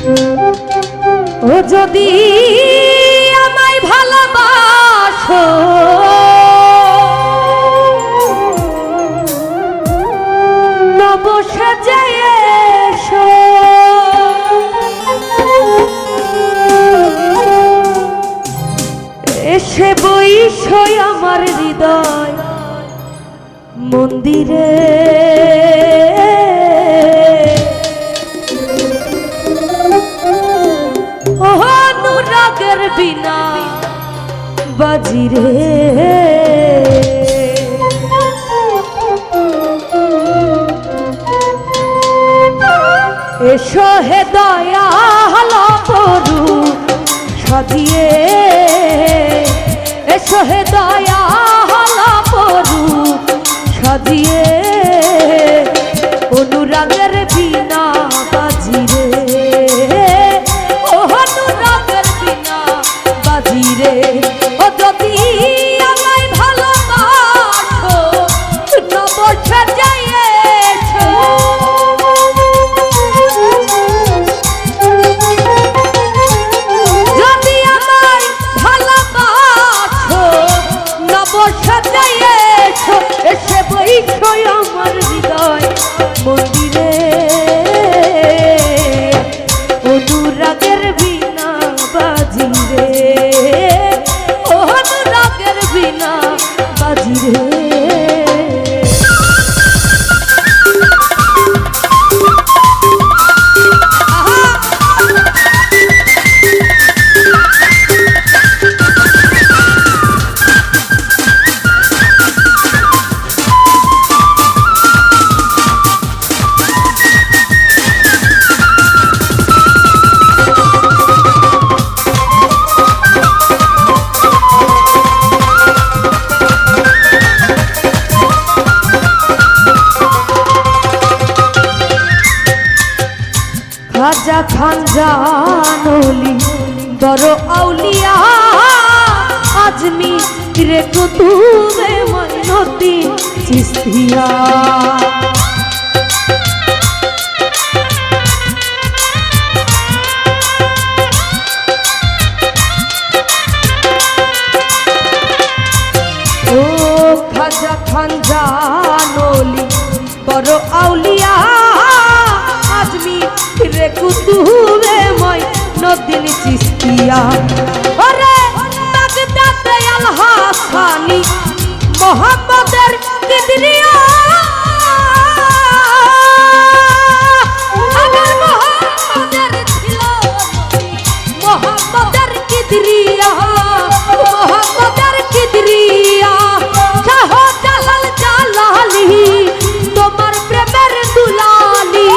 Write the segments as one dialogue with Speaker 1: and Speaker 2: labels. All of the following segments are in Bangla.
Speaker 1: ও যদি আমায় ভালোবাসো নব সাজে এসো এসে বইসই আমার হৃদয় মন্দিরে অনুরাগের বিনা বাজিরে এসো হে দয়াল তরু সাজিয়ে এসো হে দয়াল তরু সাজিয়ে অনুরাগের বিনা বাজিরে অনুরাগের বিনা বাজিরে ও যদি আমায় ভালোবাসো নব সাজিয়ে যদি আমায় ভালোবাসো নব সাজিয়ে এসে বইসই আমার হৃদয় মন্দিরে অনুরাগের বিনা বাজিরে অনুরাগের বিনা বাজিরে রাজা খান জানলি বড় আউলিয়া আজমি রে কুতুবে মইনতি চিস্তিয়া ও রাজা খান জানলি বড় আউলিয়া আজমি রে কুতুবে মইনউদ্দিন চিশতিয়া ওরে বাগদাদে আল হাসানি মোহাম্মদের কিদরিয়া আমার মোহাম্মদের ছিল মোহাম্মদের কিদরিয়া মোহাম্মদের কিদরিয়া শাহ জালাল জালালি তোমার প্রেমের দুলালি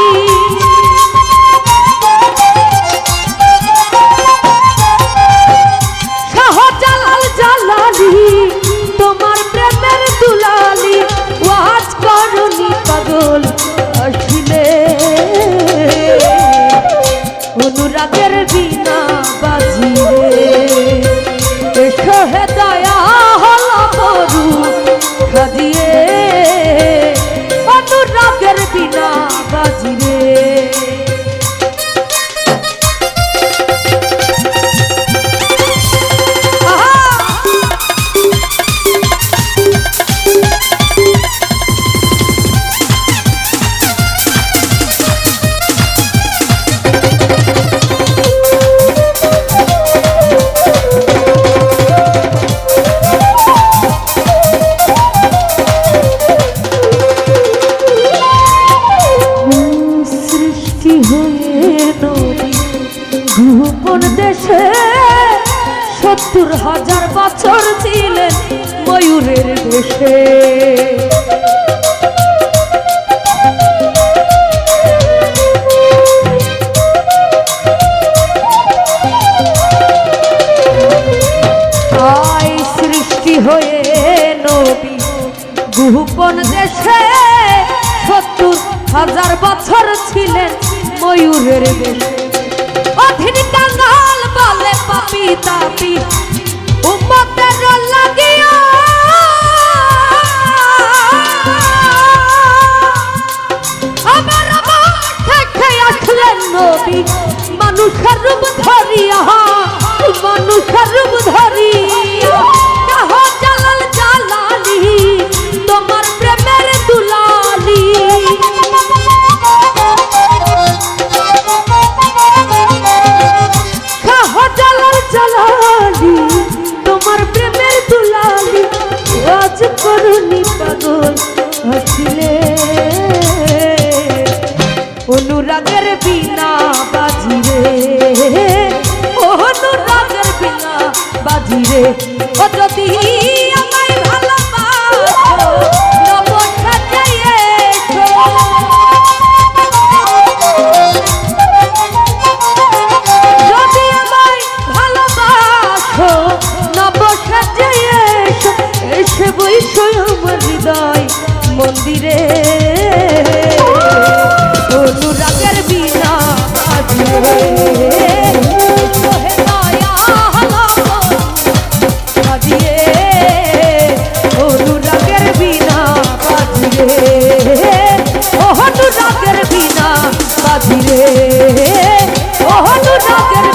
Speaker 1: তোমার প্রেমের দুলালি ওয়াজ করুনি পাগল আসিলে অনুরাগের বিনা বাজিরে এসো হে দয়াল তরু সাজিয়ে অনুরাগের বিনা বাজিরে গোপন দেশে ৭০,০০০ বছর ছিলেন ময়ূরের দেশে তাই সৃষ্টি হয়ে নবী গোপন দেশে ৭০,০০০ বছর ছিলেন ময়ূরের দেশে অধীন কাঙ্গাল বলে পাপি তাপি উম্মতের লাগিয়া আমার মাঠে আসলেন নবী মানুষ তরুণী পাগল হচ্ছিলে অনুরাগের বিনা বাজিরে অনুরাগের বিনা বাজিরে ও যদি আমায় ভালোবাসো নবটা চাইয়ে যদি আমায় ভালোবাসো নবটা চাইয়ে এসে বইসো আমার হৃদয় মন্দিরে অনুরাগের বিনা বাজিরে অনুরাগের বিনা বাজিরে অনুরাগের বিনা বাজিরে অনুরাগের